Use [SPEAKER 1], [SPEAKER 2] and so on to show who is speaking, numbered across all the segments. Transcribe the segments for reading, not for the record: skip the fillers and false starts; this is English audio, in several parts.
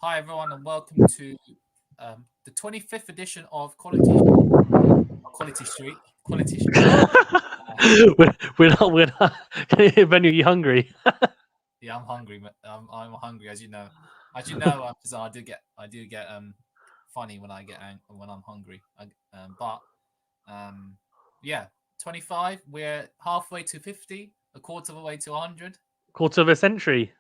[SPEAKER 1] Hi, everyone, and welcome to the 25th edition of Quality Street. Quality Street.
[SPEAKER 2] We're not. When are you hungry?
[SPEAKER 1] Yeah, I'm hungry. I'm hungry, as you know. So I do get funny when when I'm hungry. But yeah, 25. We're halfway to 50, a quarter of a way to 100.
[SPEAKER 2] Quarter of a century,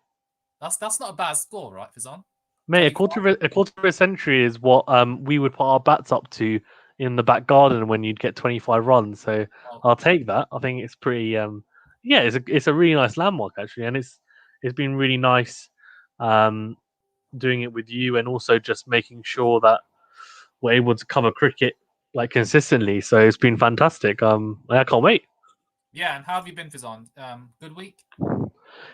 [SPEAKER 1] That's not a bad score, right, Fazan?
[SPEAKER 2] mate.
[SPEAKER 1] 25.
[SPEAKER 2] A quarter of a century is what we would put our bats up to in the back garden when you'd get 25 runs. So
[SPEAKER 1] Oh,
[SPEAKER 2] I'll take that. I think it's pretty. Yeah, it's a really nice landmark actually, and it's been really nice doing it with you, and also just making sure that we're able to cover cricket like consistently. So it's been fantastic. I can't wait.
[SPEAKER 1] yeah. And how have you been, Fazan? Good week.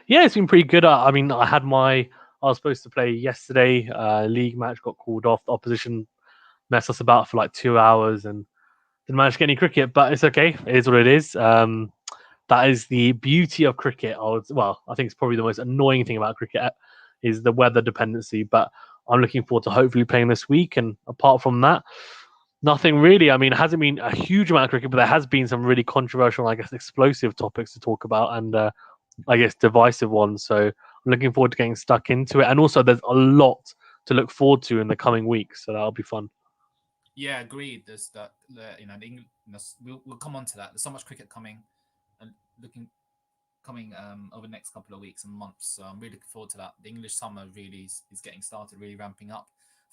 [SPEAKER 2] Yeah, it's been pretty good. I mean, I was supposed to play yesterday. League match got called off. The opposition messed us about for like 2 hours and didn't manage to get any cricket, but it's okay. It is what it is. That is the beauty of cricket. I think it's probably the most annoying thing about cricket is the weather dependency. But I'm looking forward to hopefully playing this week. And apart from that, nothing really. I mean, it hasn't been a huge amount of cricket, but there has been some really controversial, I guess, explosive topics to talk about. And I guess, divisive one. So I'm looking forward to getting stuck into it. And also, there's a lot to look forward to in the coming weeks. So that'll be fun.
[SPEAKER 1] Yeah, agreed. There's that. We'll come on to that. There's so much cricket coming and looking coming over the next couple of weeks and months. So I'm really looking forward to that. The English summer really is getting started, really ramping up.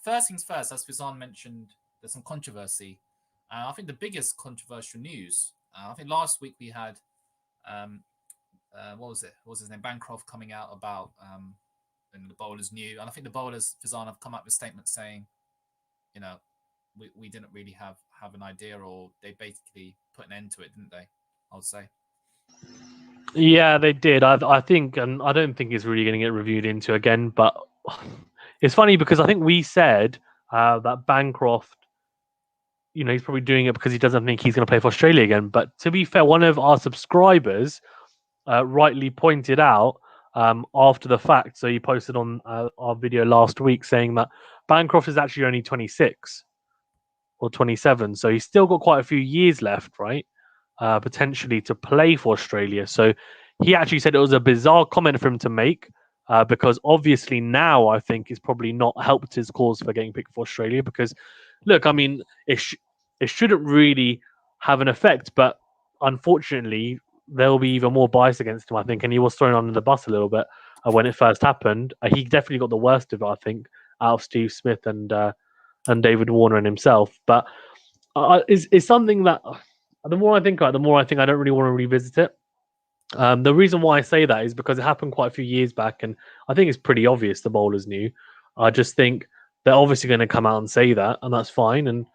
[SPEAKER 1] First things first, as Fizan mentioned, there's some controversy. I think the biggest controversial news. I think last week we had um, what was it? What was his name? Bancroft coming out about and the bowlers knew, and I think the bowlers Fizan have come up with statements saying, you know, we didn't really have an idea, or they basically put an end to it, didn't they? I would say.
[SPEAKER 2] Yeah, they did. I think, and I don't think it's really going to get reviewed into again. But it's funny because I think we said that Bancroft, he's probably doing it because he doesn't think he's going to play for Australia again. But to be fair, one of our subscribers rightly pointed out after the fact. So he posted on our video last week saying that Bancroft is actually only 26 or 27, so he's still got quite a few years left, right? Potentially to play for Australia. So he actually said it was a bizarre comment for him to make because obviously now I think it's probably not helped his cause for getting picked for Australia. Because look, I mean, it shouldn't really have an effect, but unfortunately there'll be even more bias against him, I think. And he was thrown under the bus a little bit when it first happened. He definitely got the worst of it, I think, out of Steve Smith and David Warner and himself. But it's something that the more I think about it, the more I think I don't really want to revisit it. The reason why I say that is because it happened quite a few years back, and I think it's pretty obvious the bowlers knew. I just think they're obviously going to come out and say that, and that's fine. And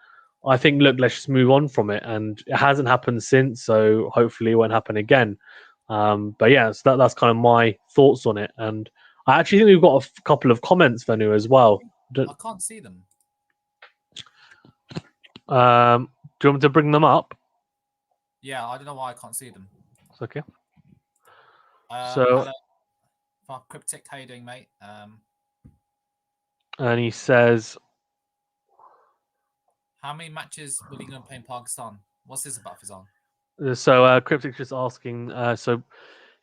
[SPEAKER 2] I think, look, let's just move on from it. And it hasn't happened since, so hopefully it won't happen again. But yeah, so that's kind of my thoughts on it. And I actually think we've got a couple of comments, Venu, as well.
[SPEAKER 1] I can't see them.
[SPEAKER 2] Do you want me to bring them up?
[SPEAKER 1] Yeah, I don't know why I can't see them.
[SPEAKER 2] It's okay.
[SPEAKER 1] Hello, Cryptic, how you doing, mate?
[SPEAKER 2] And he says,
[SPEAKER 1] How many matches will England play in Pakistan? What's this about, Fizan?
[SPEAKER 2] so Cryptic's just asking, so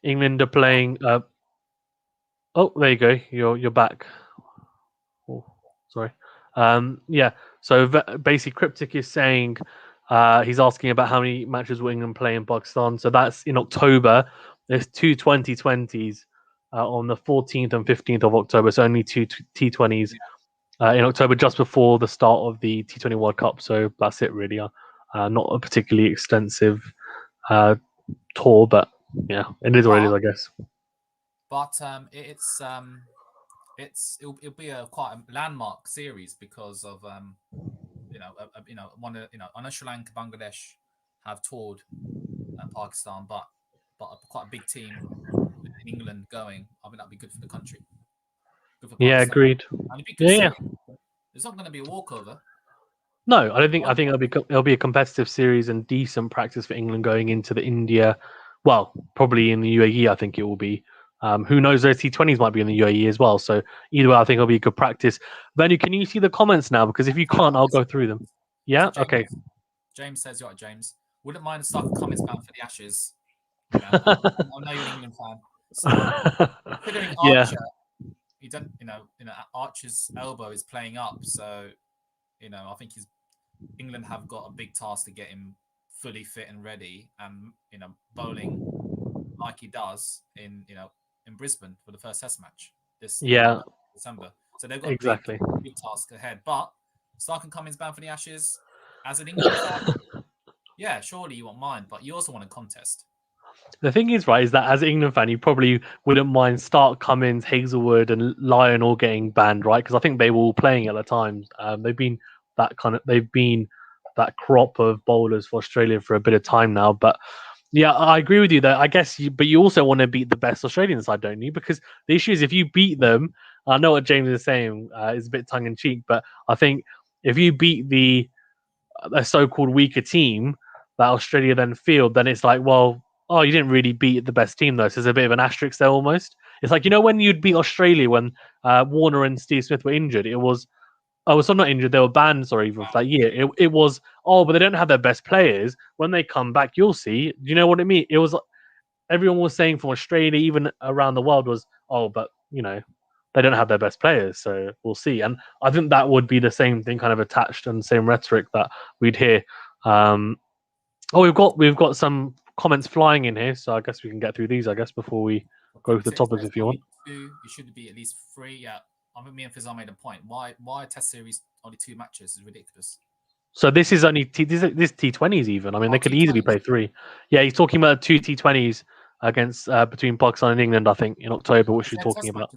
[SPEAKER 2] England are playing. Oh, there you go. You're back. Oh, sorry. Yeah. So basically, Cryptic is saying he's asking about how many matches will England play in Pakistan. So that's in October. There's two 2020s on the 14th and 15th of October. So only two T20s in October, just before the start of the T20 World Cup. So that's it, really. Not a particularly extensive tour, but yeah, it is what it is, I guess.
[SPEAKER 1] But it'll be quite a landmark series because of I know Sri Lanka, Bangladesh have toured Pakistan, but quite a big team in England going. I think that'd be good for the country. Good for Pakistan.
[SPEAKER 2] Yeah, agreed.
[SPEAKER 1] Yeah. It's not going to be a walkover.
[SPEAKER 2] No, I don't think. I think it'll be a competitive series and decent practice for England going into the India. Well, probably in the UAE, I think it will be Who knows? Those T20s might be in the UAE as well. So either way, I think it'll be good practice. Venu, can you see the comments now? Because if you can't, I'll go through them. Yeah.
[SPEAKER 1] So
[SPEAKER 2] Okay.
[SPEAKER 1] James says, "You're right, James. Wouldn't mind a Stark Cummins ban for the Ashes. You know, I know you're an England fan. So considering
[SPEAKER 2] Yeah.
[SPEAKER 1] Archer, he don't, Archer's elbow is playing up. So, I think England have got a big task to get him fully fit and ready, and bowling like he does in Brisbane for the first Test match this December. So they've got
[SPEAKER 2] exactly.
[SPEAKER 1] a big task ahead. But Stark and Cummins ban for the Ashes as an England fan. Yeah, surely you won't mind, but you also want a contest.
[SPEAKER 2] The thing is, right, is that as an England fan, you probably wouldn't mind Stark, Cummins, Hazelwood, and Lyon all getting banned, right? Because I think they were all playing at the time. They've been that crop of bowlers for Australia for a bit of time now. But yeah, I agree with you that I guess but you also want to beat the best Australian side, don't you? Because the issue is if you beat them, I know what James is saying is a bit tongue in cheek, but I think if you beat a so-called weaker team that Australia then field, then it's like, well, oh, you didn't really beat the best team though. So there's a bit of an asterisk there almost. It's like, when you'd beat Australia when Warner and Steve Smith were injured, it was, so not injured, they were banned, sorry, even for that year. It was, but they don't have their best players. When they come back, you'll see. Do you know what I mean? It was, everyone was saying from Australia, even around the world, was, but, they don't have their best players, so we'll see. And I think that would be the same thing kind of attached and the same rhetoric that we'd hear. We've got some comments flying in here, so I guess we can get through these, before we go to the topics if you want.
[SPEAKER 1] It should be at least 3. Yeah, I think me and Fizan made a point. Why a Test series only 2 matches is ridiculous.
[SPEAKER 2] So this is only this T20s even. I mean, they could easily play 3. Yeah, he's talking about 2 T20s against between Pakistan and England, I think, in October, which you're talking about.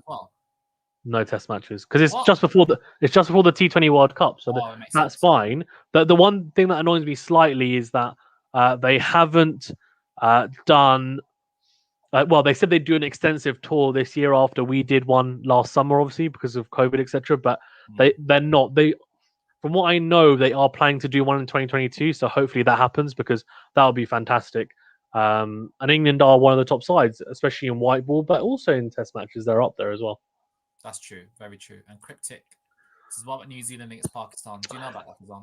[SPEAKER 2] No Test matches because it's just before the T20 World Cup, so that's fine. The one thing that annoys me slightly is that they haven't done. They said they'd do an extensive tour this year after we did one last summer, obviously because of COVID, etc. But they're not. From what I know, they are planning to do one in 2022. So hopefully that happens because that would be fantastic. And England are one of the top sides, especially in white ball, but also in Test matches, they're up there as well.
[SPEAKER 1] That's true. Very true. And Cryptic, this is what about New Zealand against Pakistan? Do you know about that, Fizan?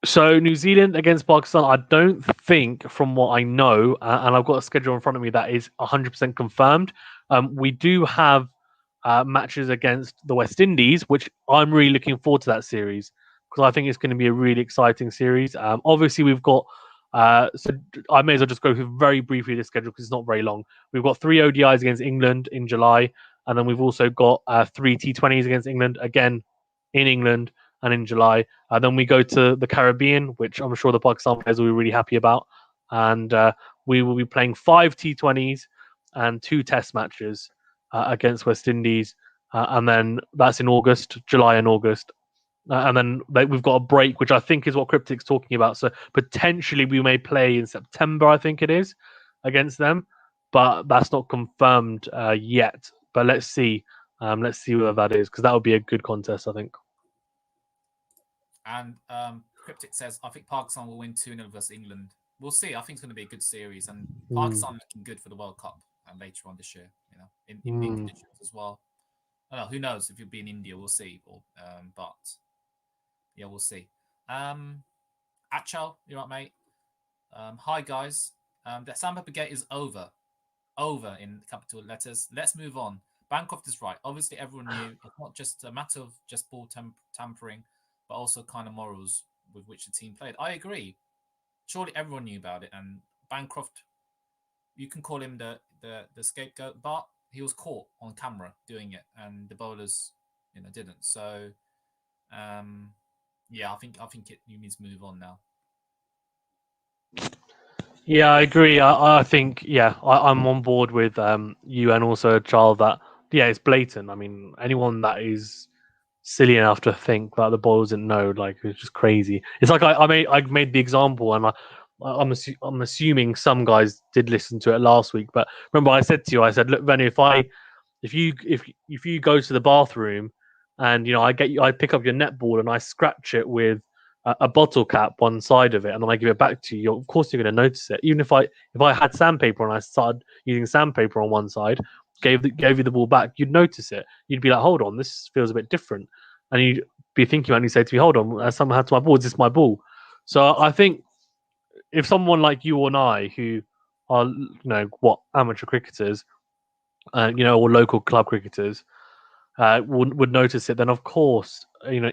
[SPEAKER 2] So New Zealand against Pakistan, I don't think, from what I know, and I've got a schedule in front of me that is 100% confirmed. We do have matches against the West Indies, which I'm really looking forward to that series because I think it's going to be a really exciting series. Obviously, we've got. So I may as well just go through very briefly the schedule because it's not very long. We've got 3 ODIs against England in July, and then we've also got 3 T20s against England, again in England and in July. Then we go to the Caribbean, which I'm sure the Pakistan players will be really happy about. And we will be playing 5 T20s and 2 Test matches against West Indies. And then that's in August, July and August. And then we've got a break, which I think is what Cryptic's talking about. So potentially we may play in September, I think it is, against them. But that's not confirmed yet. But let's see. Let's see whether that is, because that would be a good contest, I think.
[SPEAKER 1] And Cryptic says, I think Pakistan will win 2-0 versus England. We'll see. I think it's going to be a good series. And Pakistan looking good for the World Cup and later on this year, in big conditions as well. I don't know, who knows if you'll be in India, we'll see. But yeah, we'll see. Achal, you right, mate? Hi, guys. The Sandpaper Gate is over. Over in capital letters. Let's move on. Bancroft is right. Obviously, everyone knew it's not just a matter of just ball tampering, but also kind of morals with which the team played. I agree. Surely everyone knew about it. And Bancroft, you can call him the scapegoat, but he was caught on camera doing it, and the bowlers, didn't. So, yeah, I think you need to move on now.
[SPEAKER 2] Yeah, I agree. I think, I'm on board with you and also Charles that, it's blatant. I mean, anyone that is silly enough to think that the bowlers didn't know, like, it's just crazy. It's like I made the example, and I'm assuming some guys did listen to it last week. But remember, I said to you, look, Venu, if you go to the bathroom and I pick up your netball and I scratch it with a bottle cap one side of it, and then I give it back to you, of course you're going to notice it. Even if I had sandpaper and I started using sandpaper on one side, gave you the ball back, you'd notice it. You'd be like, hold on, this feels a bit different, and you'd be thinking, and you say to me, hold on, someone had to my ball. Is this my ball? So I think if someone like you and I, who are amateur cricketers, or local club cricketers, would notice it, then of course,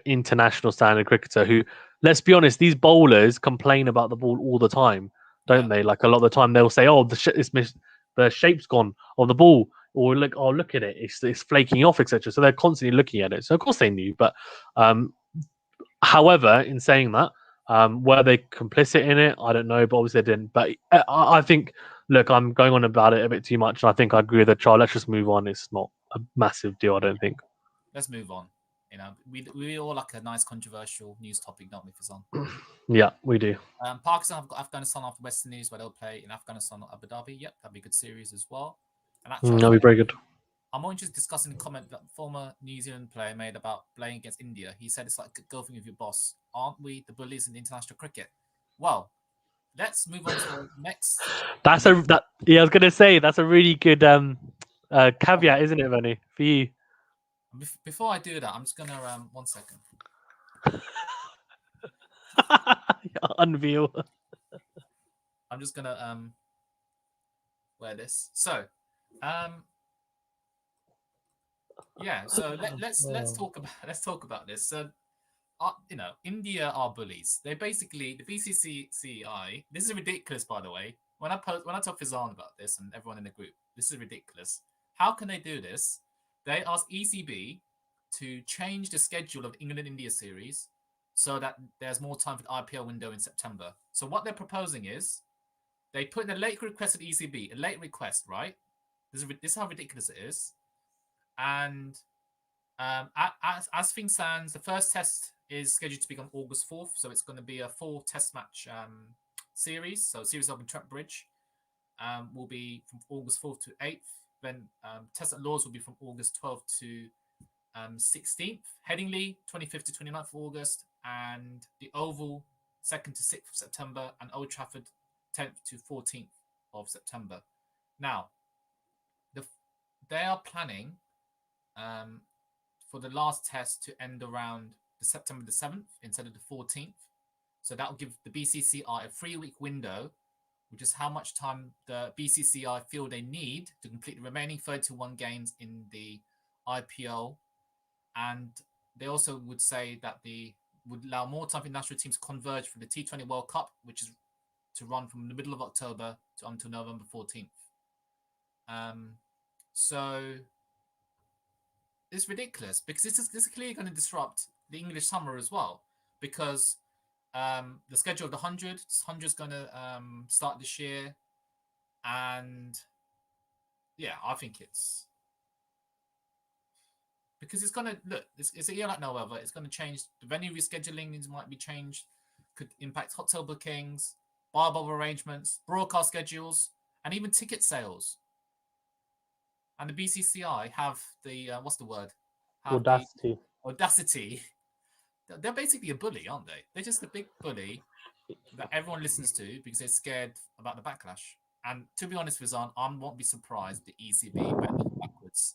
[SPEAKER 2] international standard cricketer who, let's be honest, these bowlers complain about the ball all the time, don't they? Like a lot of the time they'll say, "Oh, the shape's gone of the ball," or look at it, it's flaking off, etc. So they're constantly looking at it. So of course they knew, but however, in saying that, were they complicit in it? I don't know, but obviously they didn't. But I think, look, I'm going on about it a bit too much, and I think I agree with the trial. Let's just move on. It's not a massive deal, I don't think.
[SPEAKER 1] Let's move on. We all like a nice controversial news topic, don't we, Fazan?
[SPEAKER 2] Yeah, we do.
[SPEAKER 1] Pakistan have got Afghanistan after Western News, where they'll play in Afghanistan or Abu Dhabi. Yep, that'd be a good series as well. And
[SPEAKER 2] that'll be very good.
[SPEAKER 1] I'm more interested in discussing the comment that former New Zealand player made about playing against India. He said it's like golfing with your boss. Aren't we the bullies in international cricket? Well, let's move on to the next.
[SPEAKER 2] I was gonna say that's a really good caveat, isn't it, Benny, for you?
[SPEAKER 1] Before I do that, I'm just gonna 1 second.
[SPEAKER 2] Unveil.
[SPEAKER 1] I'm just gonna wear this. So, yeah. So let's talk about this. So, India are bullies. They basically, the BCCI. This is ridiculous, by the way. When I talk to Fizan about this and everyone in the group, this is ridiculous. How can they do this? They asked ECB to change the schedule of England-India series so that there's more time for the IPL window in September. So what they're proposing is they put in a late request at ECB, a late request, right? This is how ridiculous it is. And as things stand, the first test is scheduled to be on August 4th. So it's going to be a 4 test match series. So series up in Trent Bridge will be from August 4th to 8th. Then test at Lords will be from August 12th to 16th. Headingley, 25th to 29th of August. And the Oval, 2nd to 6th of September. And Old Trafford, 10th to 14th of September. Now, they are planning for the last test to end around September the 7th instead of the 14th. So that will give the BCCI a 3-week window, which is how much time the BCCI feel they need to complete the remaining 31 games in the IPL. And they also would say that would allow more time for national teams to converge for the T20 World Cup, which is to run from the middle of October to until November 14th. So it's ridiculous because this is clearly going to disrupt the English summer as well, because the schedule of the 100 is going to start this year. And yeah, I think it's because it's going to look, it's a year like no other. It's going to change. The venue rescheduling might be changed, could impact hotel bookings, bar bubble arrangements, broadcast schedules, and even ticket sales. And the BCCI have the what's the word? Audacity. They're basically a bully, aren't they? They're just a big bully that everyone listens to because they're scared about the backlash. And to be honest, Rizan, I won't be surprised if the ECB went backwards.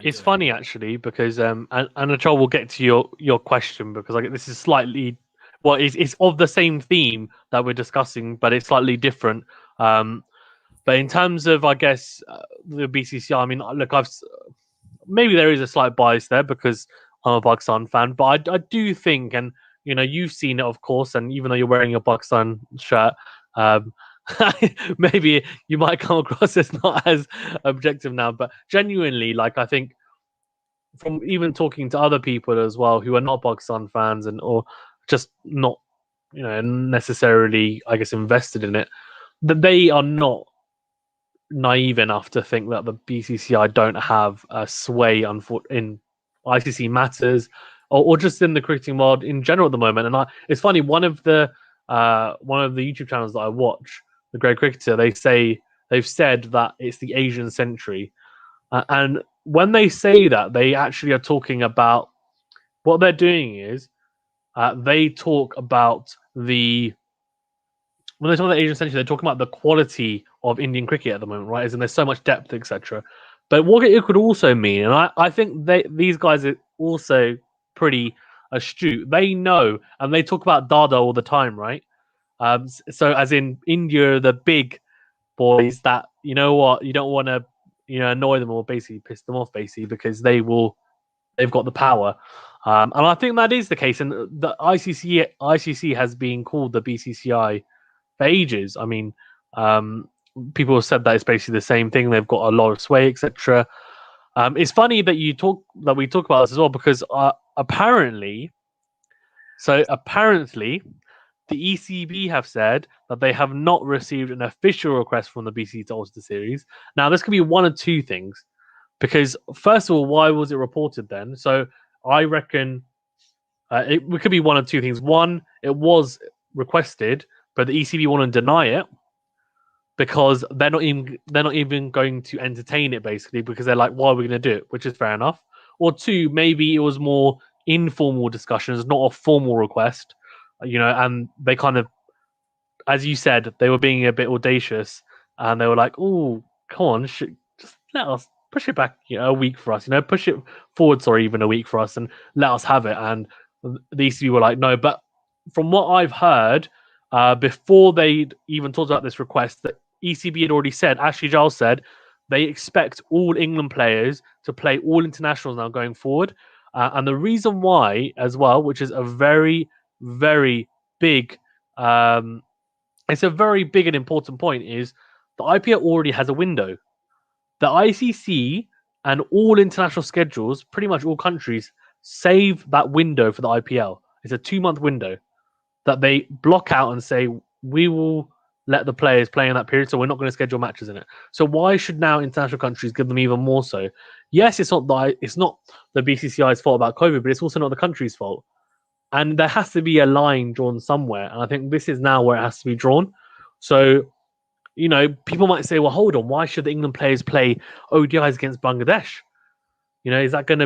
[SPEAKER 2] It's funny actually because and Achal, we'll get to your question because this is slightly it's of the same theme that we're discussing, but it's slightly different. But in terms of, I guess, the BCCI, I mean, look, maybe there is a slight bias there because I'm a Pakistan fan, but I do think, and you've seen it, of course, and even though you're wearing a Pakistan shirt, maybe you might come across as not as objective now, but genuinely, I think from even talking to other people as well who are not Pakistan fans or just not, necessarily, I guess, invested in it, that they are not naive enough to think that the BCCI don't have a sway in ICC matters or just in the cricketing world in general at the moment. And it's funny, one of the YouTube channels that I watch, The Great Cricketer, they've said that it's the Asian century, and when they say that, they actually are talking about what they're doing is they talk about when they talk about the Asian century, they're talking about the quality of Indian cricket at the moment, right? As in there's so much depth, etc. But what it could also mean, and I think these guys are also pretty astute. They know, and they talk about Dada all the time, right? So as in India, the big boys that, you know what, you don't want to, annoy them or basically piss them off, basically, because they've got the power. And I think that is the case. And the ICC has been called the BCCI for ages. I mean, people have said that it's basically the same thing. They've got a lot of sway, etc. It's funny that we talk about this as well, because apparently, the ECB have said that they have not received an official request from the BCC to alter the series. Now, this could be one of two things. Because, first of all, why was it reported then? So I reckon it could be one of two things. One, it was requested, but the ECB want to deny it because they're not even going to entertain it, basically, because they're like, why are we going to do it? Which is fair enough. Or two, maybe it was more informal discussions, not a formal request, and they kind of, as you said, they were being a bit audacious, and they were like, oh, come on, just let us push it back a week for us, push it forward, even a week for us, and let us have it. And the ECB were like, no. But from what I've heard, before they even talked about this request, that ECB had already said, Ashley Giles said, they expect all England players to play all internationals now going forward. And the reason why, as well, which is a very, very big, it's a very big and important point, is the IPL already has a window. The ICC and all international schedules, pretty much all countries, save that window for the IPL. It's a 2-month window that they block out and say, we will let the players play in that period, so we're not going to schedule matches in it. So why should now international countries give them even more so? Yes, it's not the BCCI's fault about COVID, but it's also not the country's fault. And there has to be a line drawn somewhere. And I think this is now where it has to be drawn. So, people might say, well, hold on, why should the England players play ODIs against Bangladesh? Is that going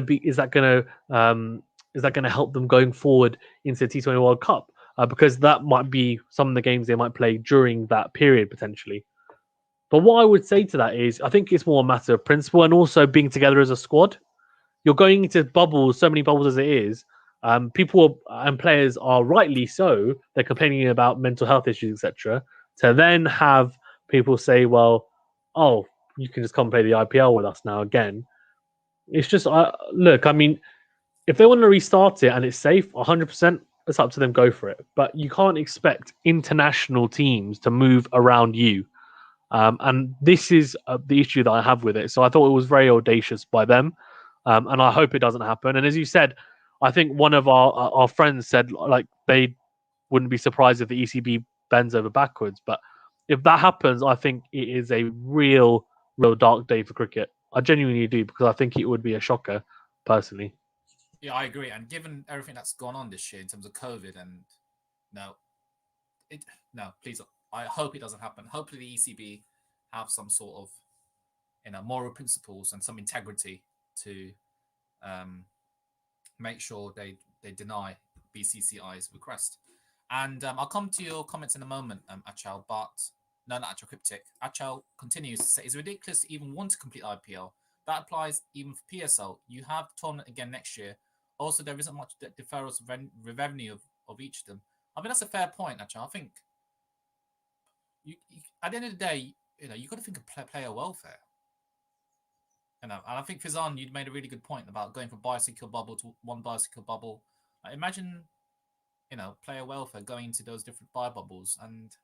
[SPEAKER 2] to help them going forward into the T20 World Cup? Because that might be some of the games they might play during that period potentially. But what I would say to that is, I think it's more a matter of principle and also being together as a squad. You're going into bubbles, so many bubbles as it is. People and players are rightly so. They're complaining about mental health issues, etc. To then have people say, well, oh, you can just come play the IPL with us now again. It's just, look, I mean, if they want to restart it and it's safe, 100%, it's up to them, go for it. But you can't expect international teams to move around you. And this is the issue that I have with it. So I thought it was very audacious by them. And I hope it doesn't happen. And as you said, I think one of our friends said, like, they wouldn't be surprised if the ECB bends over backwards. But if that happens, I think it is a real dark day for cricket. I genuinely do, because I think it would be a shocker, personally.
[SPEAKER 1] Yeah, I agree. And given everything that's gone on this year in terms of COVID, and no, please, I hope it doesn't happen. Hopefully the ECB have some sort of, moral principles and some integrity to make sure they deny BCCI's request. And I'll come to your comments in a moment, Achal, but no, not Achal, Cryptic. Achal continues to say, it's ridiculous to even want to complete IPL. That applies even for PSL. You have the tournament again next year. Also, there isn't much deferrals of revenue of each of them. I mean, that's a fair point, Achal. I think you at the end of the day, you got to think of player welfare. And I think, Fizan, you made a really good point about going from bicycle bubble to one bicycle bubble. Imagine, player welfare going into those different buy bubbles, and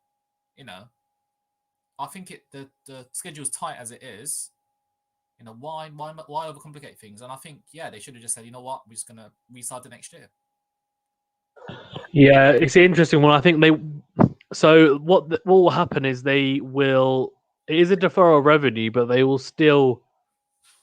[SPEAKER 1] I think the schedule's tight as it is. Why overcomplicate things? And I think, they should have just said, you know what, we're just gonna restart the next year.
[SPEAKER 2] Yeah, it's an interesting one. I think so what will happen is it is a deferral of revenue, but they will still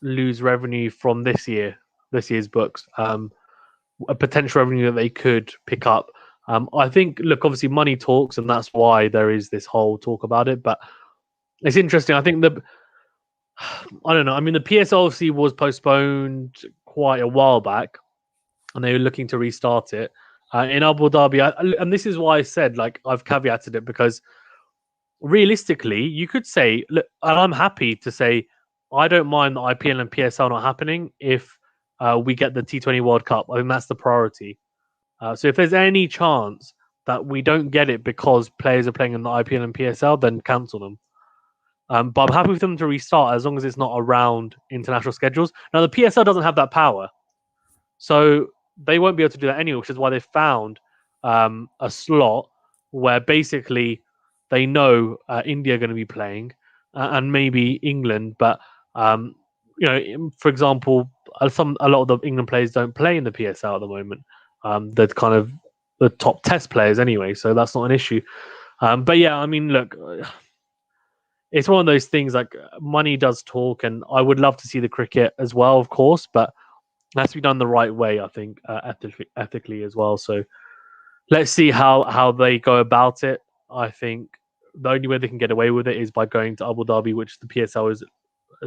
[SPEAKER 2] lose revenue from this year's books. A potential revenue that they could pick up. I think, look, obviously money talks, and that's why there is this whole talk about it. But it's interesting. I think I don't know. I mean, the PSL obviously was postponed quite a while back, and they were looking to restart it in Abu Dhabi. And this is why I said, like, I've caveated it, because realistically, you could say, look, and I'm happy to say, I don't mind the IPL and PSL not happening if we get the T20 World Cup. I think that's the priority. So if there's any chance that we don't get it because players are playing in the IPL and PSL, then cancel them. But I'm happy for them to restart as long as it's not around international schedules. Now, the PSL doesn't have that power. So they won't be able to do that anyway, which is why they found a slot where basically they know India are going to be playing and maybe England. But, for example, a lot of the England players don't play in the PSL at the moment. They're kind of the top test players anyway, so that's not an issue. But yeah, I mean, look, it's one of those things like money does talk, and I would love to see the cricket as well, of course, but it has to be done the right way, I think, ethically as well. So let's see how they go about it. I think the only way they can get away with it is by going to Abu Dhabi, which the PSL is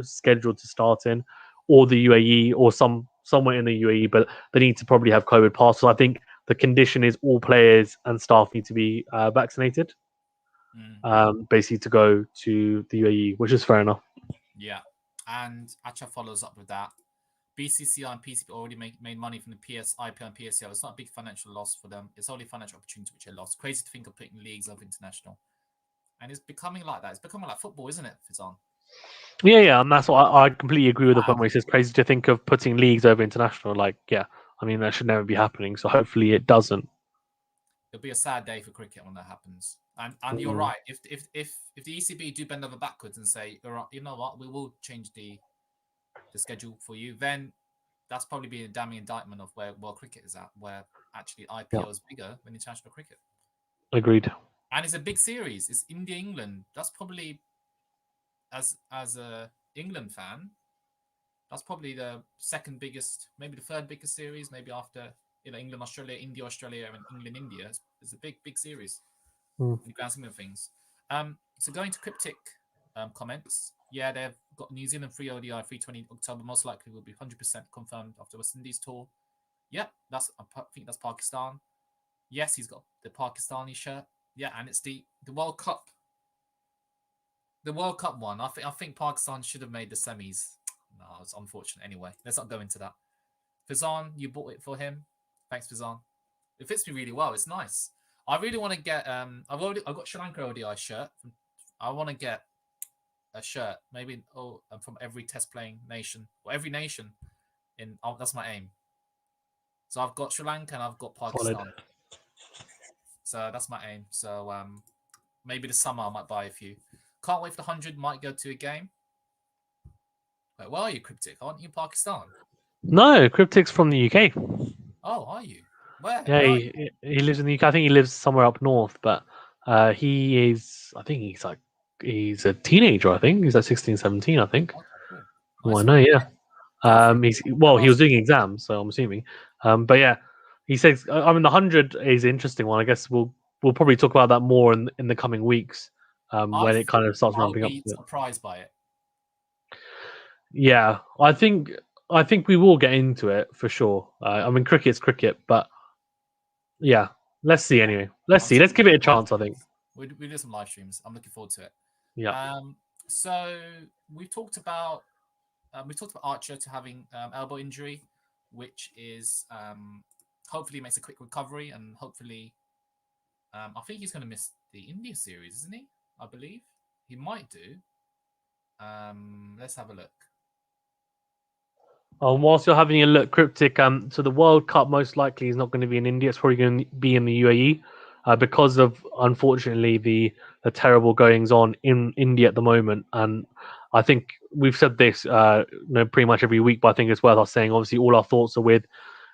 [SPEAKER 2] scheduled to start in, or the UAE, or somewhere in the UAE. But they need to probably have COVID passes. So I think the condition is all players and staff need to be vaccinated, basically to go to the UAE, which is fair enough.
[SPEAKER 1] Yeah, and Acha follows up with that. BCCI and PCB already made money from the IPL and PSL. It's not a big financial loss for them. It's only financial opportunity which they lost. Crazy to think of putting leagues up international. And it's becoming like that. It's becoming like football, isn't it, Fizan?
[SPEAKER 2] Yeah, and that's what I completely agree with the point where he says crazy to think of putting leagues over international. Like, yeah, I mean, that should never be happening. So hopefully it doesn't.
[SPEAKER 1] It'll be a sad day for cricket when that happens. And you're right. If the ECB do bend over backwards and say, you know what, we will change the schedule for you, then that's probably be a damning indictment of where world cricket is at, where actually IPL is bigger than international cricket.
[SPEAKER 2] Agreed.
[SPEAKER 1] And it's a big series. It's India England. That's probably, as a England fan, that's probably the second biggest, maybe the third biggest series, maybe after England Australia, India Australia, and England India. It's a big series in the grand scheme of things. So going to cryptic comments. Yeah, they've got New Zealand free ODI 320 October. Most likely will be 100% confirmed after West Indies tour. Yep, I think that's Pakistan. Yes, he's got the Pakistani shirt. Yeah, and it's the World Cup. The World Cup one. I think Pakistan should have made the semis. No, it's unfortunate. Anyway, let's not go into that. Fizan, you bought it for him. Thanks, Fizan. It fits me really well. It's nice. I really want to get. I've got Sri Lanka ODI shirt. I want to get a shirt, maybe from every test playing nation or every nation. That's my aim. So I've got Sri Lanka and I've got Pakistan.
[SPEAKER 2] Solid.
[SPEAKER 1] So that's my aim. So maybe this summer I might buy a few. Can't wait for the 100. Might go to a game. Wait, where are you, Cryptic? Aren't you Pakistan?
[SPEAKER 2] No, Cryptic's from the UK.
[SPEAKER 1] Oh, are you? Where?
[SPEAKER 2] Yeah,
[SPEAKER 1] Where
[SPEAKER 2] he lives in the UK. I think he lives somewhere up north, but he is. I think he's a teenager. I think he's like 16, 17, I think.
[SPEAKER 1] Okay, cool.
[SPEAKER 2] Well, I
[SPEAKER 1] Nice
[SPEAKER 2] know,
[SPEAKER 1] one.
[SPEAKER 2] yeah. He was doing exams, so I'm assuming. But yeah, he says. I mean, the 100 is an interesting one. I guess we'll probably talk about that more in the coming weeks when it kind of starts ramping up.
[SPEAKER 1] I'll be surprised by it.
[SPEAKER 2] Yeah, I think we will get into it for sure. I mean, cricket's cricket, but yeah, let's see anyway. Let's see. Let's give it a chance. I think
[SPEAKER 1] we do some live streams. I'm looking forward to it.
[SPEAKER 2] Yeah.
[SPEAKER 1] So we've talked about Archer to having elbow injury, which is hopefully makes a quick recovery, and hopefully, I think he's going to miss the India series, isn't he? I believe he might do. Let's have a look.
[SPEAKER 2] Whilst you're having a look, Cryptic, so the World Cup most likely is not going to be in India. It's probably going to be in the UAE because of, unfortunately, the terrible goings on in India at the moment. And I think we've said this pretty much every week, but I think it's worth us saying, obviously, all our thoughts are with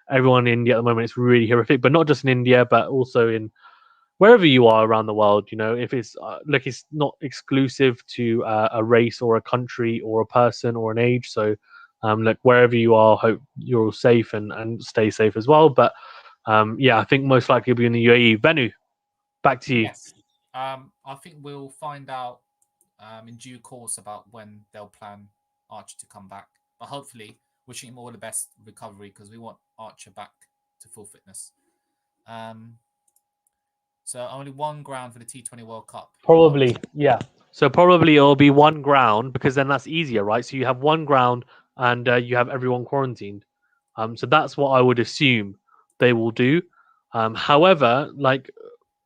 [SPEAKER 2] everyone in India at the moment. It's really horrific, but not just in India, but also in wherever you are around the world. If it's it's not exclusive to a race or a country or a person or an age. So wherever you are, hope you're all safe and stay safe as well. But I think most likely it'll be in the UAE. Venu, back to you.
[SPEAKER 1] Yes. I think we'll find out in due course about when they'll plan Archer to come back. But hopefully, wishing him all the best recovery because we want Archer back to full fitness. So only one ground for the T20 World Cup.
[SPEAKER 2] Probably, yeah. So probably it'll be one ground because then that's easier, right? So you have one ground and you have everyone quarantined. So that's what I would assume they will do. However, like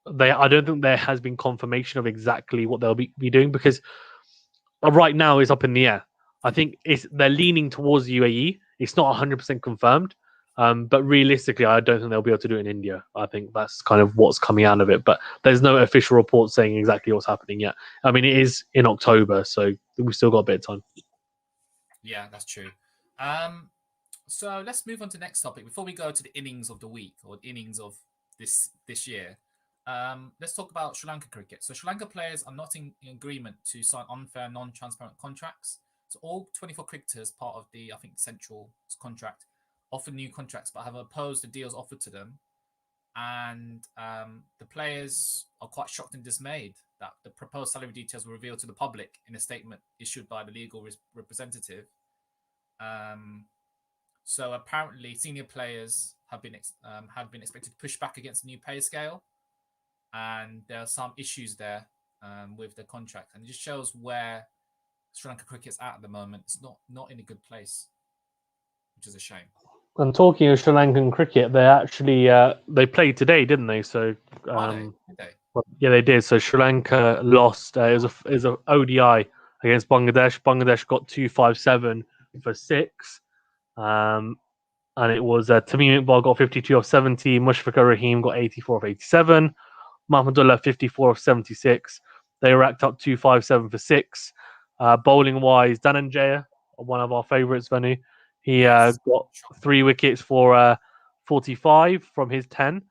[SPEAKER 2] I don't think there has been confirmation of exactly what they'll be doing because right now it's up in the air. I think they're leaning towards UAE. It's not 100% confirmed, but realistically, I don't think they'll be able to do it in India. I think that's kind of what's coming out of it. But there's no official report saying exactly what's happening yet. I mean, it is in October, so we've still got a bit of time.
[SPEAKER 1] Yeah, that's true. So let's move on to the next topic before we go to the innings of the week or innings of this year. Let's talk about Sri Lanka cricket. So Sri Lanka players are not in agreement to sign unfair, non-transparent contracts. So all 24 cricketers, part of the, I think, central contract, offer new contracts, but have opposed the deals offered to them. And the players are quite shocked and dismayed that the proposed salary details were revealed to the public in a statement issued by the legal representative. So apparently, senior players have been expected to push back against the new pay scale, and there are some issues there with the contract, and it just shows where Sri Lanka cricket's at the moment. It's not in a good place, which is a shame.
[SPEAKER 2] And talking of Sri Lankan cricket, they actually they played today, didn't they? So
[SPEAKER 1] Did they?
[SPEAKER 2] well, yeah, they did. So Sri Lanka lost. It was a ODI against Bangladesh. Bangladesh got 257 for 6. And it was Tamim Iqbal got 52 of 70, Mushfiqur Rahim got 84 of 87, Mahmudullah 54 of 76. They racked up 257 for 6. Bowling wise, Dhananjaya, one of our favourites, Venu, he
[SPEAKER 1] Yes.
[SPEAKER 2] got 3 wickets for 45 from his 10.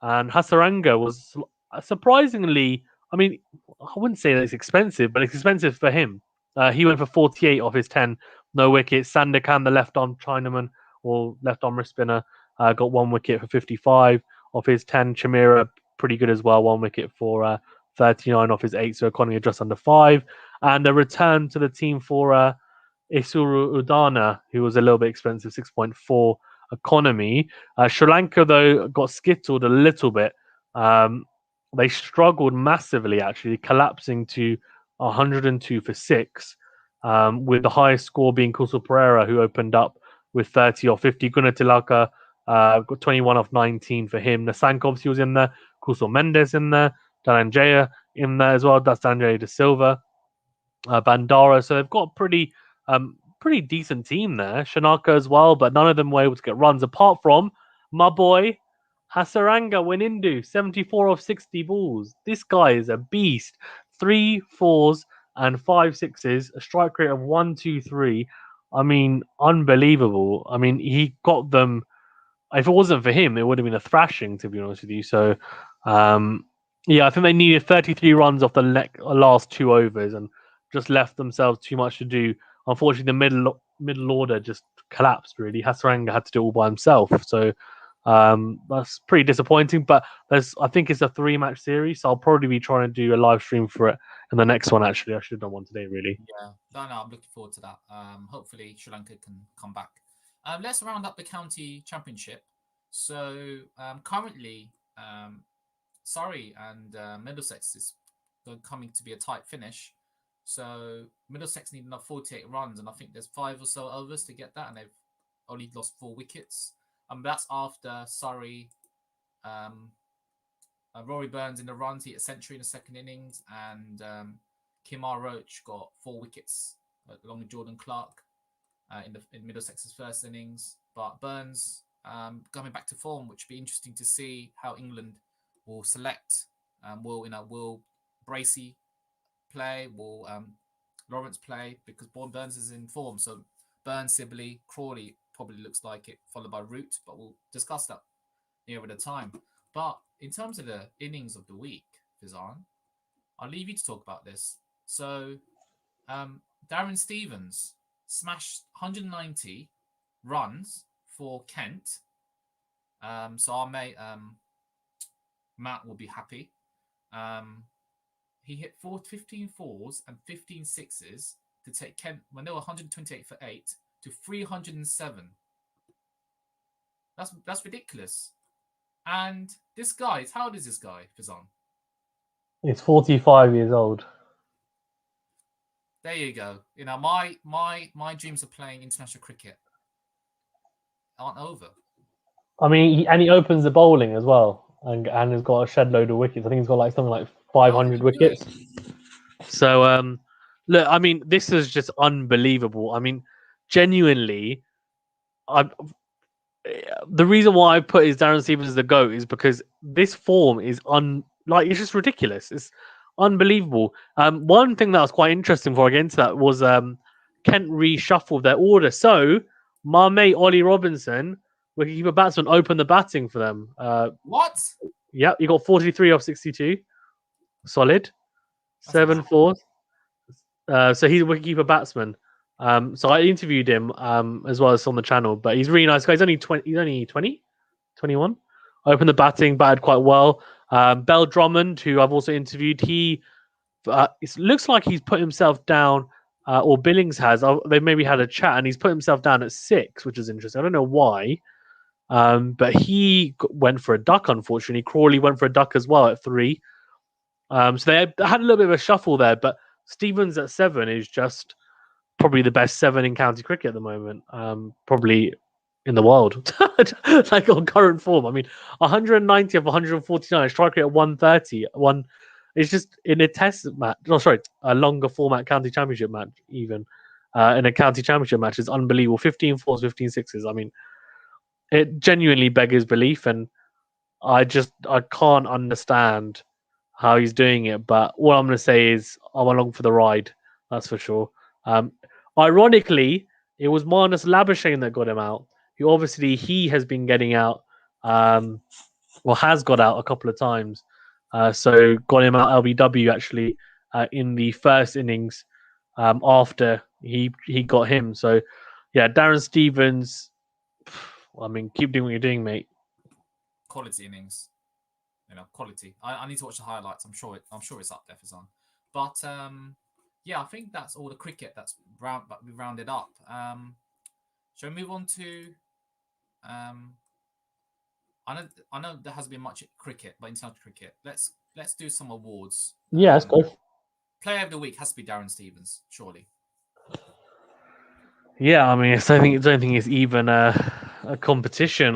[SPEAKER 2] And Hasaranga was surprisingly, I mean, I wouldn't say that it's expensive, but it's expensive for him. He went for 48 of his 10, no wickets. Sandakan, the left arm Chinaman, or left arm wrist spinner, got 1 wicket for 55 of his 10. Chamira, pretty good as well, 1 wicket for 39 off his 8, so economy of just under 5. And a return to the team for Isuru Udana, who was a little bit expensive, 6.4 economy. Sri Lanka, though, got skittled a little bit. They struggled massively, actually, collapsing to 102 for 6, with the highest score being Kusal Pereira, who opened up with 30 or 50. Gunatilaka got 21 off 19 for him. Nasankovs, was in there. Kusal Mendes in there. Dhananjaya in there as well. That's Dhananjaya De Silva. Bandara. So they've got a pretty decent team there. Shanaka as well, but none of them were able to get runs apart from my boy Hasaranga Wanindu, 74 of 60 balls. This guy is a beast. 3 4s and 5 6s, a strike rate of 123. I mean, unbelievable. I mean, he got them. If it wasn't for him, it would have been a thrashing, to be honest with you. So, yeah, I think they needed 33 runs off the last 2 overs and just left themselves too much to do. Unfortunately, the middle order just collapsed, really. Hasaranga had to do it all by himself. So, that's pretty disappointing. But I think it's a 3-match series, so I'll probably be trying to do a live stream for it in the next one, actually. I should have done one today, really.
[SPEAKER 1] Yeah, no, I'm looking forward to that. Hopefully, Sri Lanka can come back. Let's round up the county championship. So currently, Surrey and Middlesex is coming to be a tight finish. So Middlesex need enough 48 runs, and I think there's 5 or so overs to get that, and they've only lost 4 wickets. That's after Surrey. Rory Burns in the runs, he hit a century in the second innings, and Kimar Roach got 4 wickets along with Jordan Clark in Middlesex's first innings. But Burns coming back to form, which would be interesting to see how England will select. Will Bracey play? Will Lawrence play? Because Burns is in form. So Burns, Sibley, Crawley probably looks like it, followed by Root. But we'll discuss that nearer the time. But in terms of the innings of the week, Fizan, I'll leave you to talk about this. So Darren Stevens smashed 190 runs for Kent. So our mate Matt will be happy. He hit 15 fours and 15 sixes to take Kent when they were 128 for 8 to 307. That's ridiculous. And this guy, how old is this guy, Fizan?
[SPEAKER 2] He's 45 years old.
[SPEAKER 1] There you go. You know, my dreams of playing international cricket aren't over.
[SPEAKER 2] I mean, and he opens the bowling as well, and has got a shed load of wickets. I think he's got like something like
[SPEAKER 1] How is
[SPEAKER 2] 500
[SPEAKER 1] he doing?
[SPEAKER 2] wickets. So, look, I mean, this is just unbelievable. I mean, genuinely, I the reason why I put his Darren Stevens as the GOAT is because this form is it's just ridiculous. It's unbelievable. One thing that was quite interesting before I get into that was Kent reshuffled their order. So my mate Ollie Robinson, wicketkeeper batsman, opened the batting for them.
[SPEAKER 1] What?
[SPEAKER 2] Yeah, he got 43 off 62. Solid.
[SPEAKER 1] That's amazing.
[SPEAKER 2] 7-4. So he's a wicketkeeper batsman. So I interviewed him as well as on the channel, but he's a really nice guy. He's only 20. He's only 20, 21. Opened the batting, batted quite well. Bell Drummond, who I've also interviewed, it looks like he's put himself down, or Billings has. They maybe had a chat, and he's put himself down at 6, which is interesting. I don't know why, but he went for a duck. Unfortunately, Crawley went for a duck as well at 3. So they had a little bit of a shuffle there, but Stevens at 7 is just probably the best 7 in county cricket at the moment. Probably in the world, like on current form. I mean, 190 of 149, strike rate at 130. It's just in a test match. Oh, sorry, a longer format county championship match. Even in a county championship match is unbelievable. 15 fours, 15 sixes. I mean, it genuinely beggars belief, and I can't understand how he's doing it. But all I'm going to say is I'm along for the ride. That's for sure. Um, Ironically, it was Marnus Labuschagne that got him out. Who obviously he has been getting out, has got out a couple of times. So got him out LBW actually in the first innings after he got him. So yeah, Darren Stevens. I mean, keep doing what you're doing, mate.
[SPEAKER 1] Quality innings. You know, quality. I need to watch the highlights. I'm sure it's up there for Zon. But yeah, I think that's all the cricket we rounded up. Shall we move on to I know there hasn't been much cricket, but international cricket. Let's do some awards.
[SPEAKER 2] Yeah, let's go.
[SPEAKER 1] Player of the week has to be Darren Stevens, surely.
[SPEAKER 2] Yeah, I mean, I don't think it's even a competition.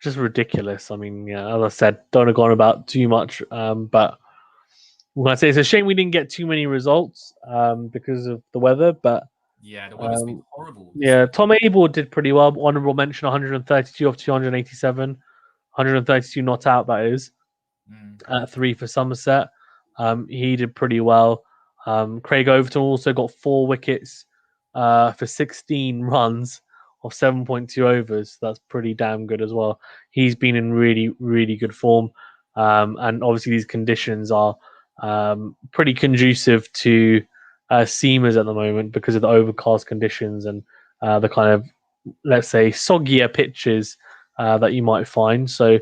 [SPEAKER 2] Just ridiculous. I mean, yeah, as I said, don't have gone about too much. But when I say it's a shame we didn't get too many results because of the weather. But
[SPEAKER 1] yeah, the weather's been horrible.
[SPEAKER 2] Yeah, Tom Abel did pretty well. Honorable mention: 132 of 287, 132 not out. That is at 3 for Somerset. He did pretty well. Craig Overton also got 4 wickets for 16 runs of 7.2 overs. That's pretty damn good as well. He's been in really, really good form. And obviously, these conditions are pretty conducive to seamers at the moment because of the overcast conditions and the kind of, let's say, soggier pitches that you might find. So,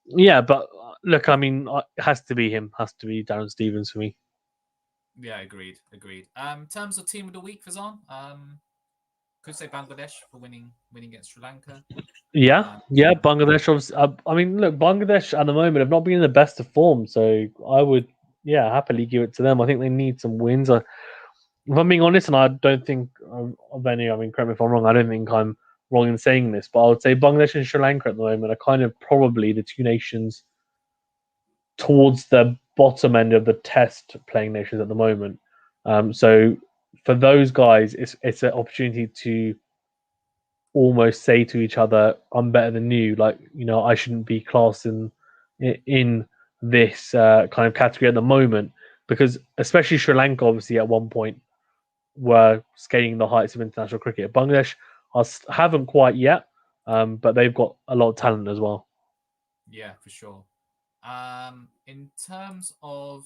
[SPEAKER 2] yeah, but look, I mean, it has to be him. Has to be Darren Stevens for me.
[SPEAKER 1] Yeah, agreed. In terms of team of the week for Zon, could say Bangladesh for winning against Sri Lanka.
[SPEAKER 2] Yeah, Bangladesh. I mean, look, Bangladesh at the moment have not been in the best of form, so I would, happily give it to them. I think they need some wins. If I'm being honest, and I don't think of any. I mean, correct me if I'm wrong. I don't think I'm wrong in saying this, but I would say Bangladesh and Sri Lanka at the moment are kind of probably the two nations towards the bottom end of the test playing nations at the moment. So for those guys, it's an opportunity to almost say to each other, "I'm better than you." Like, I shouldn't be classed in this kind of category at the moment, because especially Sri Lanka, obviously at one point were scaling the heights of international cricket. Bangladesh haven't quite yet, but they've got a lot of talent as well.
[SPEAKER 1] Yeah, for sure. In terms of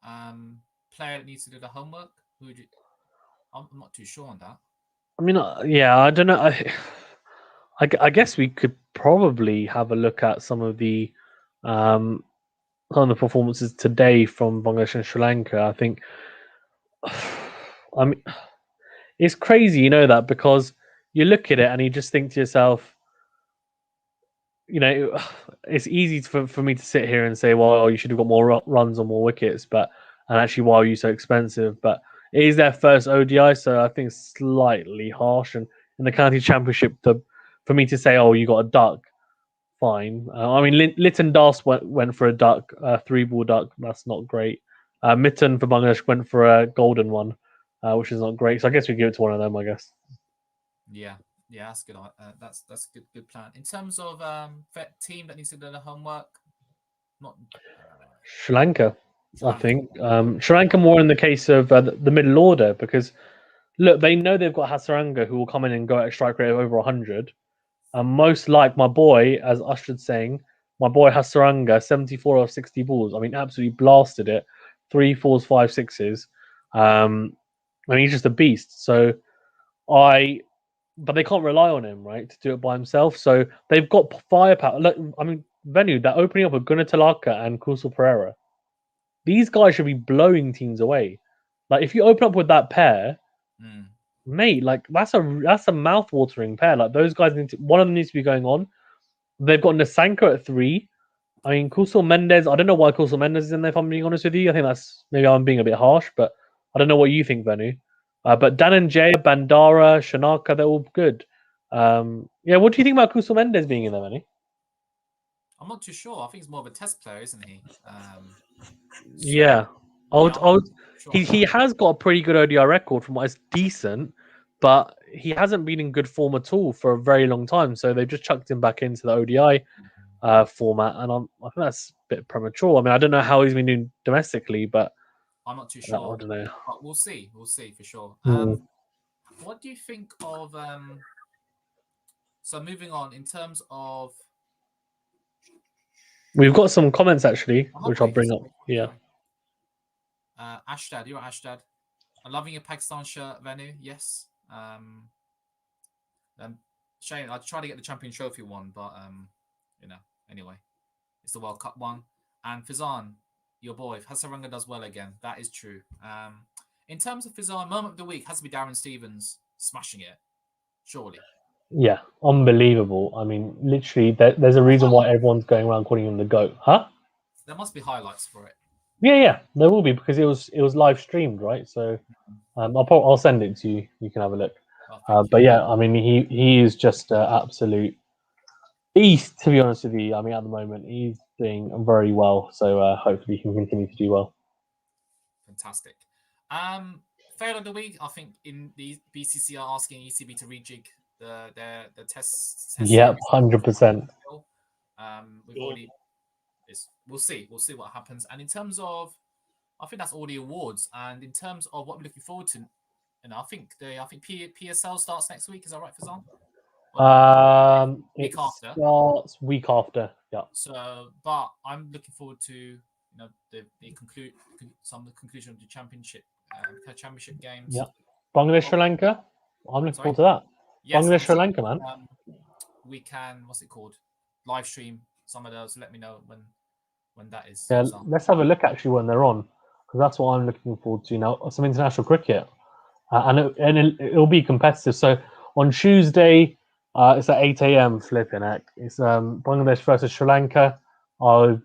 [SPEAKER 1] player that needs to do the homework, I'm not too sure on that.
[SPEAKER 2] I mean, I don't know. I guess we could probably have a look at some of the performances today from Bangladesh and Sri Lanka. I think, I mean, it's crazy, that, because you look at it and you just think to yourself, it's easy for me to sit here and say, well, you should have got more runs or more wickets, and actually, why are you so expensive? But it is their first ODI, so I think it's slightly harsh. And in the county championship, for me to say, oh, you got a duck, fine. I mean, Lytton Das went for a duck, 3-ball duck. That's not great. Mitten for Bangladesh went for a golden one, which is not great. So I guess we give it to one of them. I guess.
[SPEAKER 1] Yeah, that's good. That's good plan. In terms of team that needs to do the homework, not
[SPEAKER 2] Sri Lanka,
[SPEAKER 1] Sri
[SPEAKER 2] I
[SPEAKER 1] Lanka.
[SPEAKER 2] think. Sri Lanka more in the case of the middle order because look, they know they've got Hasaranga who will come in and go at a strike rate of over 100. And most like my boy, as Usher's saying, my boy Hasaranga, 74 of 60 balls. I mean, absolutely blasted it. 3 fours, 5 sixes. And he's just a beast. So but they can't rely on him, right, to do it by himself. So they've got firepower. Look, I mean, Venu, they're opening up with Gunatalaka and Kusal Pereira. These guys should be blowing teams away. Like if you open up with that pair, mate, like that's a mouth-watering pair. Like those guys one of them needs to be going on. They've got Nasanko at 3. I mean, Kusal Mendes. I don't know why Kusal Mendes is in there. If I'm being honest with you, I think that's maybe I'm being a bit harsh, but I don't know what you think, Venu. But Dan and Jay, Bandara, Shanaka, they're all good. Yeah, what do you think about Kusal Mendes being in there, Venu?
[SPEAKER 1] I'm not too sure. I think he's more of a test player, isn't he?
[SPEAKER 2] Yeah.
[SPEAKER 1] Sure.
[SPEAKER 2] He has got a pretty good ODI record from what is decent, but he hasn't been in good form at all for a very long time. So they've just chucked him back into the ODI format, and I think that's a bit premature. I mean, I don't know how he's been doing domestically, but
[SPEAKER 1] I'm not too sure.
[SPEAKER 2] I don't know.
[SPEAKER 1] But we'll see. We'll see for sure. What do you think of? So moving on in terms of,
[SPEAKER 2] we've got some comments actually, which I'll bring up. Yeah.
[SPEAKER 1] Ashdad, you're Ashdad. I'm loving your Pakistan shirt, Venu. Yes. Shane, I tried to get the champion trophy one, but anyway, it's the World Cup one. And Fizan, your boy, Hasaranga does well again. That is true. In terms of Fizan, moment of the week has to be Darren Stevens smashing it, surely.
[SPEAKER 2] Yeah, unbelievable. I mean, literally, there's a reason why everyone's going around calling him the GOAT. Huh?
[SPEAKER 1] There must be highlights for it.
[SPEAKER 2] Yeah, there will be because it was live streamed, right? So I'll send it to you. You can have a look. But yeah, I mean, he is just an absolute beast, to be honest with you. I mean, at the moment, he's doing very well. So hopefully, he can continue to do well.
[SPEAKER 1] Fantastic. Fail of the week, I think in the BCCI are asking ECB to rejig the test.
[SPEAKER 2] Yeah, 100%.
[SPEAKER 1] We've already. We'll see what happens. And in terms of, I think that's all the awards. And in terms of what we're looking forward to, I think PSL starts next week. Is that right, Fazan?
[SPEAKER 2] It starts week after. Yeah.
[SPEAKER 1] So, but I'm looking forward to the conclusion of the championship games.
[SPEAKER 2] Yeah. Bangladesh Sri Lanka. I'm looking forward to that. Yes, Bangladesh Sri Lanka, man.
[SPEAKER 1] We can live stream some of those. Let me know when that is.
[SPEAKER 2] Yeah, let's have a look actually when they're on, because that's what I'm looking forward to. Some international cricket, and it'll be competitive. So on Tuesday, it's at 8 a.m. Flipping heck. It's Bangladesh versus Sri Lanka. I'll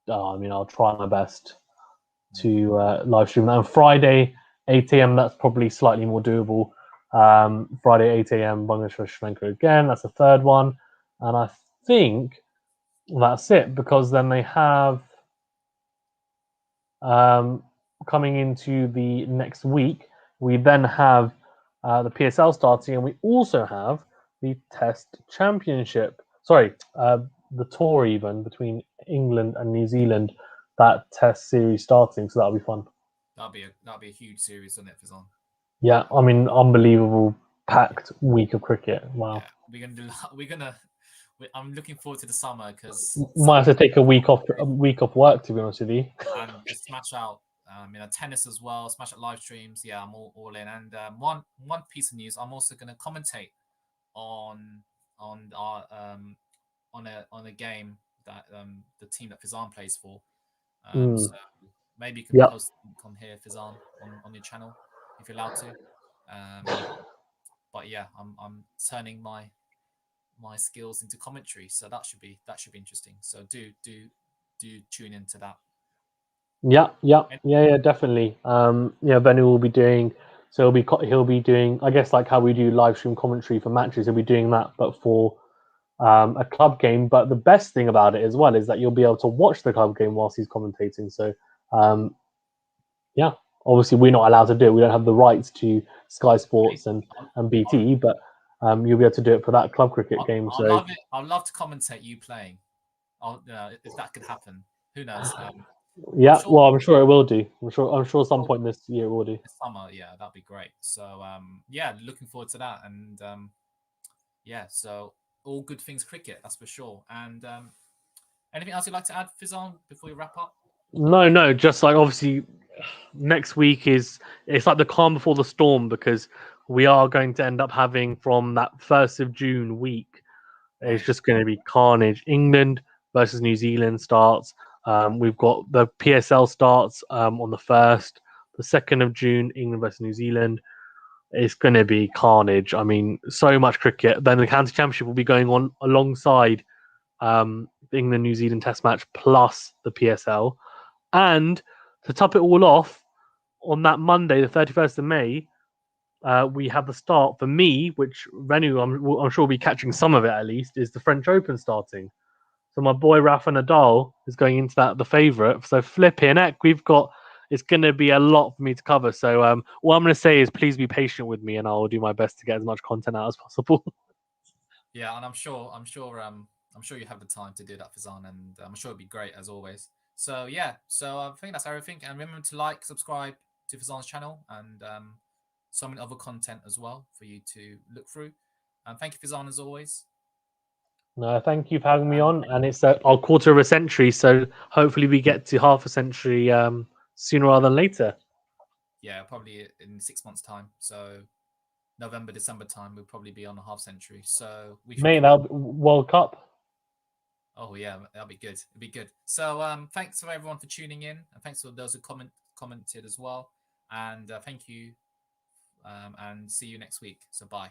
[SPEAKER 2] try my best to live stream that. On Friday, 8 a.m. That's probably slightly more doable. Friday, 8 a.m. Bangladesh versus Sri Lanka again. That's the third one, and I think that's it, because then they have coming into the next week, we then have the PSL starting, and we also have the Test Championship. Sorry, the tour even between England and New Zealand. That Test series starting, so that'll be fun.
[SPEAKER 1] That'll be a huge series, isn't it, Fizan?
[SPEAKER 2] Yeah, I mean, unbelievable packed week of cricket. Wow.
[SPEAKER 1] Yeah, I'm looking forward to the summer because
[SPEAKER 2] might have to take a week off work, to be honest with you,
[SPEAKER 1] and just smash out tennis as well, smash out live streams. Yeah, I'm all in. And one piece of news, I'm also going to commentate on our on a game that the team that Fizan plays for. So maybe you can post on here, Fizan, on your channel if you're allowed to. But yeah, I'm turning my my skills into commentary. So that should be interesting. So do tune into that.
[SPEAKER 2] Yeah, definitely. Benny will be doing. So he'll be doing, I guess, like how we do live stream commentary for matches. He'll be doing that, but for a club game. But the best thing about it as well is that you'll be able to watch the club game whilst he's commentating. So, yeah, obviously we're not allowed to do it. We don't have the rights to Sky Sports and BT, but you'll be able to do it for that club cricket game.
[SPEAKER 1] I
[SPEAKER 2] So
[SPEAKER 1] love it. I'd love to commentate you playing. If that could happen, who knows?
[SPEAKER 2] yeah,
[SPEAKER 1] sure,
[SPEAKER 2] well, I'm sure it will do. I'm sure some point this year it will do.
[SPEAKER 1] this summer, yeah, that'd be great. So yeah, looking forward to that. And yeah, so all good things cricket, that's for sure. And anything else you'd like to add, Fizan, before we wrap up?
[SPEAKER 2] No, just like obviously next week it's like the calm before the storm, because we are going to end up having from that 1st of June week. It's
[SPEAKER 1] Right.
[SPEAKER 2] just going to be carnage. England versus New Zealand starts. We've got the PSL starts on the 1st. The 2nd of June, England versus New Zealand. It's going to be carnage. I mean, so much cricket. Then the County Championship will be going on alongside the England New Zealand Test match plus the PSL. And to top it all off, on that Monday, the 31st of May, we have the start for me, which Venu, I'm sure will be catching some of it at least, is the French Open starting. So my boy Rafa Nadal is going into that, the favourite. So flipping heck, it's going to be a lot for me to cover. So all I'm going to say is please be patient with me, and I'll do my best to get as much content out as possible.
[SPEAKER 1] Yeah, and I'm sure you have the time to do that, Fizan, and I'm sure it'll be great as always. So yeah, so I think that's everything. And remember to like, subscribe to Fizan's channel, and so many other content as well for you to look through. And thank you, Fizan, as always.
[SPEAKER 2] No, thank you for having me on. And it's our quarter of a century, so hopefully we get to half a century sooner rather than later.
[SPEAKER 1] Yeah, probably in 6 months' time. So November, December time, we'll probably be on a half century. So we should.
[SPEAKER 2] Mate, that'll be World Cup.
[SPEAKER 1] Oh yeah, that'll be good. It'll be good. So thanks for everyone for tuning in, and thanks for those who commented as well. And thank you. And see you next week. So bye.